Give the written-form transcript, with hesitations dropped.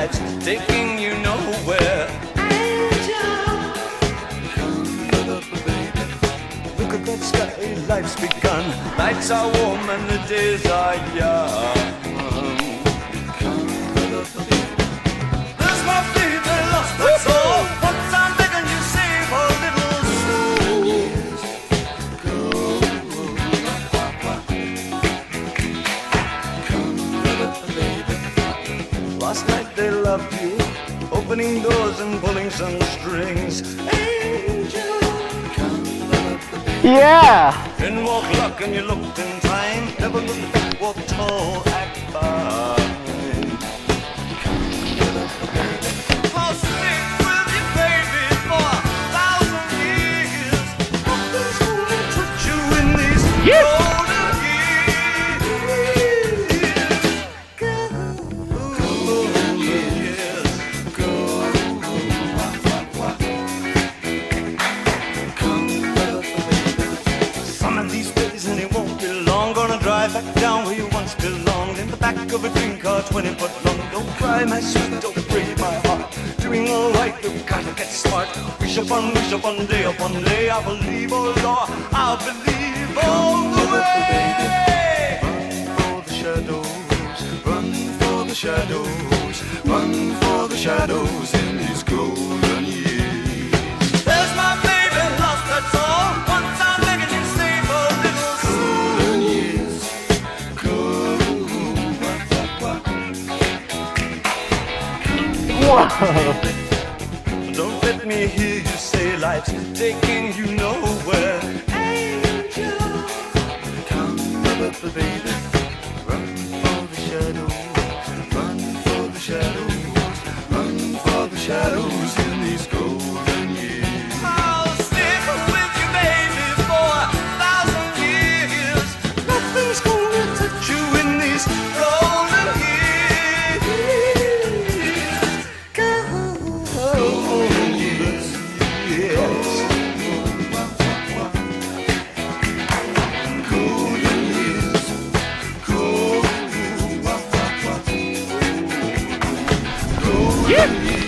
life's taking you nowhere. Look at that sky, life's begun. Nights are warm and the days are young. There's my baby lost her soul. Once I'm begging you save her little soul. Last night they loved you, opening doors and pulling some strings. Angel, Yeah. then walk luck and you looked in time. Never look back, walk tall, act fine. I'll stick with you, baby, for 1,000 years. Nothing's gonna touch you in these golden years. Golden years. Some of these days and it won't be long. Gonna drive back down where you once belonged. In the back of a dream car 20 foot long. Don't cry my sweet, don't break my heart. Doing alright, you've gotta get smart. Wish upon day upon day. I believe, oh Lord, I believe all the way. Run for the shadows, run for the shadows, run for the shadows in these golden years. There's my baby lost, that's all. Once I'm begging you save her little golden years. Whoa. Don't let me hear you say life's taking you nowhere. Angel, come up, baby. Run for the shadows, run for the shadows, run for the shadows in these golden years. I'll stick with you, baby, for 1,000 years. Nothing's gonna touch you in these golden years. Golden years, yes. Golden years, golden years.